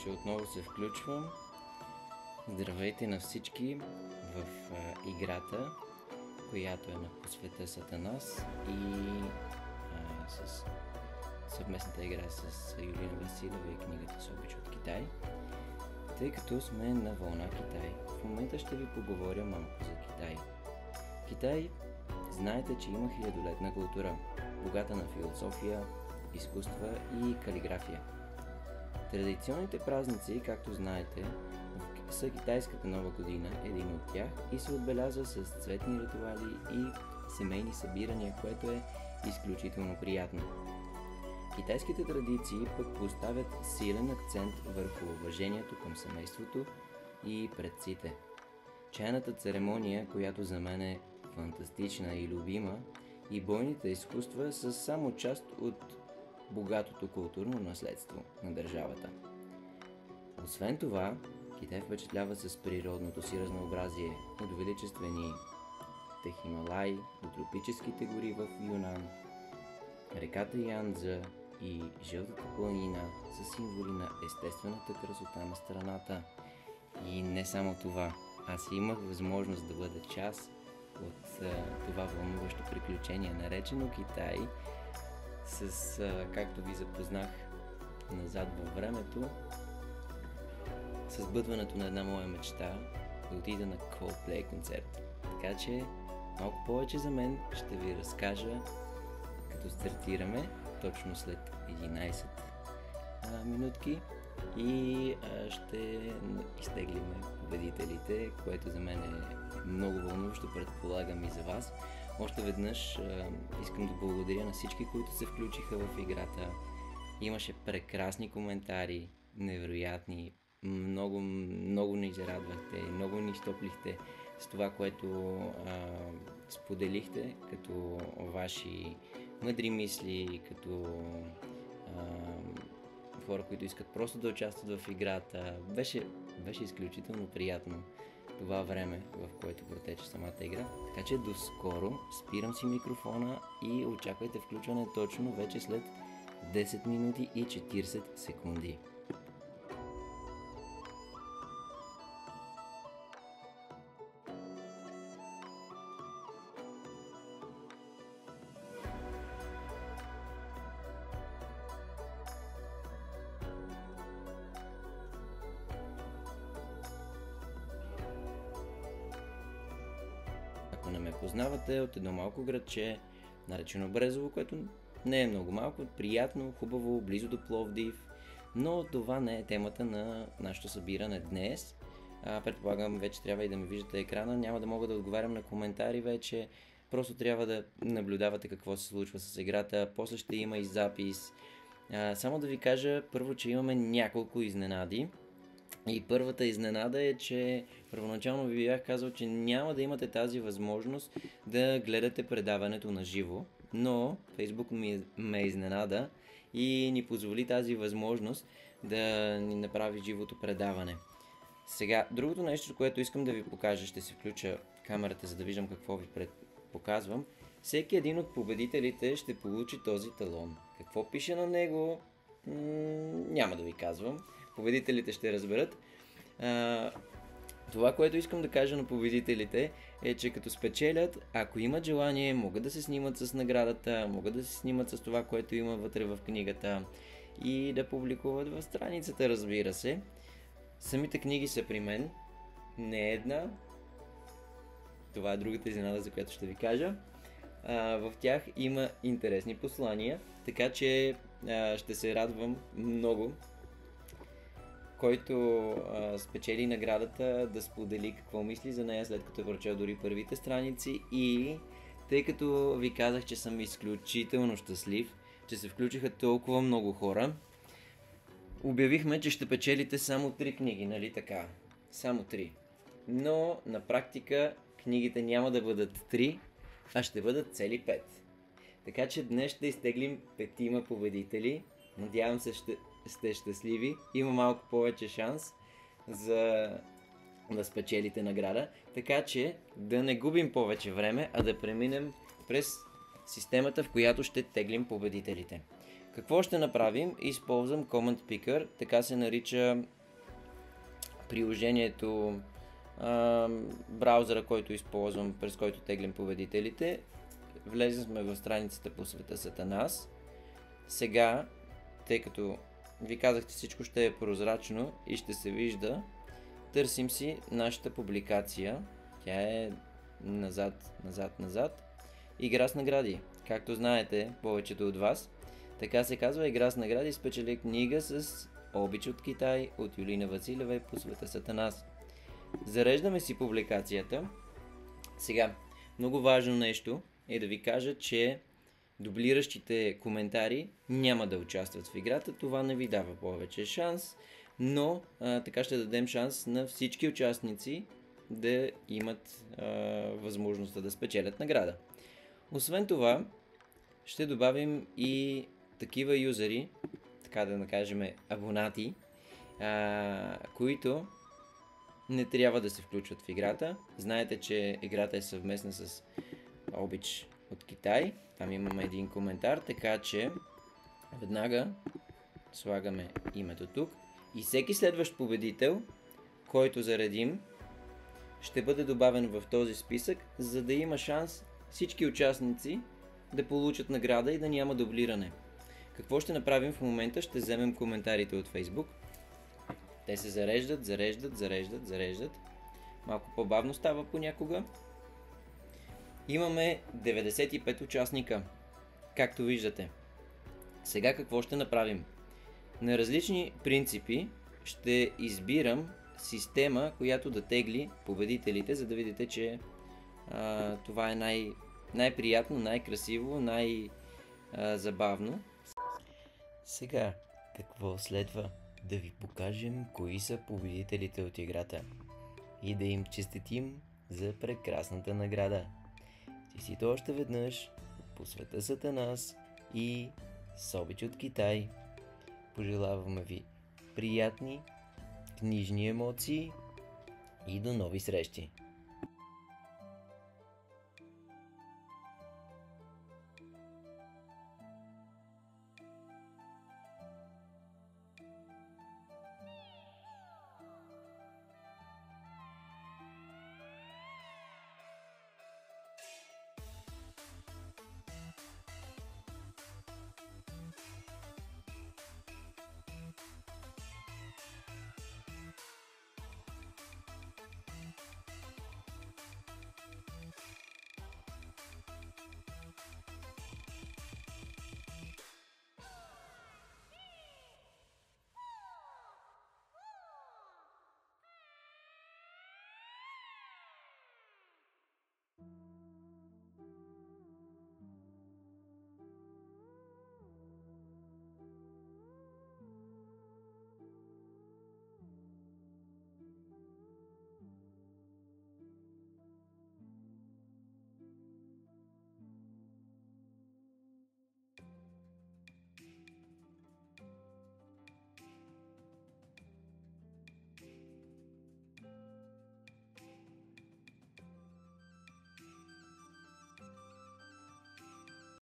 че отново се включвам. Здравейте на всички в играта, която е на посвета Сатанас и с съвместната игра с Юлина Василева и книгата се обича от Китай. Тъй като сме на вълна Китай, в момента ще ви поговоря малко за Китай. Китай, знаете, че има хилядолетна култура, богата на философия, изкуства и калиграфия. Традиционните празници, както знаете, са китайската нова година, един от тях, и се отбелязва с цветни ритуали и семейни събирания, което е изключително приятно. Китайските традиции пък поставят силен акцент върху уважението към семейството и предците. Чайната церемония, която за мен е фантастична и любима, и бойните изкуства са само част от богатото културно наследство на държавата. Освен това, Китай впечатлява с природното си разнообразие, от величествените Хималаи до тропическите гори в Юнан, реката Янцзы и жълтата планина са символи на естествената красота на страната. И не само това, аз имах възможност да бъда част от това вълнуващо приключение, наречено Китай, както ви запознах назад във времето, с сбъдването на една моя мечта да отида на Coldplay концерт. Така че малко повече за мен ще ви разкажа, като стартираме точно след 11 минутки и ще изтеглим победителите, което за мен е много вълнуващо, предполагам и за вас. Още веднъж искам да благодаря на всички, които се включиха в играта. Имаше прекрасни коментари, невероятни, много ни зарадвахте, много ни стоплихте с това, което споделихте като ваши мъдри мисли, като хора, които искат просто да участват в играта. Беше изключително приятно това време, в което протече самата игра. Така че до скоро, спирам си микрофона и очаквайте включване точно вече след 10 минути и 40 секунди. Ако не ме познавате, от едно малко градче, наречено Брезово, което не е много малко, приятно, хубаво, близо до Пловдив, но това не е темата на нашето събиране днес. Предполагам, вече трябва и да ми виждате екрана, няма да мога да отговарям на коментари вече, просто трябва да наблюдавате какво се случва с играта, после ще има и запис. Само да ви кажа първо, че имаме няколко изненади. И първата изненада е, че първоначално ви бях казал, че няма да имате тази възможност да гледате предаването на живо, но Facebook ме изненада и ни позволи тази възможност да ни направи живото предаване. Сега, другото нещо, което искам да ви покажа, ще си включа камерата, за да виждам какво ви показвам. Всеки един от победителите ще получи този талон. Какво пише на него, няма да ви казвам. Победителите ще разберат. Това, което искам да кажа на победителите е, че като спечелят, ако имат желание, могат да се снимат с наградата, могат да се снимат с това, което има вътре в книгата и да публикуват в страницата, разбира се. Самите книги са при мен, не една. Това е другата изненада, за която ще ви кажа. В тях има интересни послания, така че ще се радвам много, който спечели наградата, да сподели какво мисли за нея, след като е прочел дори първите страници. И тъй като ви казах, че съм изключително щастлив, че се включиха толкова много хора, обявихме, че ще печелите само 3 книги, нали така? Само 3. Но на практика книгите няма да бъдат 3, а ще бъдат цели 5. Така че днес ще изтеглим 5 победители. Надявам се сте щастливи. Има малко повече шанс за да спечелите награда. Така че да не губим повече време, а да преминем през системата, в която ще теглим победителите. Какво ще направим? Използвам Command Picker, така се нарича приложението, браузъра, който използвам, през който теглим победителите. Влезли сме в страницата по света Сатанас. Сега, тъй като ви казахте, всичко ще е прозрачно и ще се вижда, търсим си нашата публикация. Тя е назад. Игра с награди. Както знаете, повечето от вас, така се казва игра с награди. Спечели книга с Обич от Китай от Юлина Василева и по света Сатанас. Зареждаме си публикацията. Сега, много важно нещо е да ви кажа, че дублиращите коментари няма да участват в играта. Това не ви дава повече шанс, но така ще дадем шанс на всички участници да имат възможността да спечелят награда. Освен това, ще добавим и такива юзери, така да накажем абонати, които не трябва да се включват в играта. Знаете, че играта е съвместна с Обич от Китай. Там имаме един коментар, така че веднага слагаме името тук. И всеки следващ победител, който заредим, ще бъде добавен в този списък, за да има шанс всички участници да получат награда и да няма дублиране. Какво ще направим в момента? Ще вземем коментарите от Facebook. Те се зареждат. Малко по-бавно става понякога. Имаме 95 участника, както виждате. Сега какво ще направим? На различни принципи ще избирам система, която да тегли победителите, за да видите, че това е най-приятно, най-красиво, най-забавно. Сега, какво следва? Да ви покажем кои са победителите от играта и да им честитим за прекрасната награда. Честито още веднъж по света Сатанас и с Обич от Китай. Пожелаваме ви приятни книжни емоции и до нови срещи!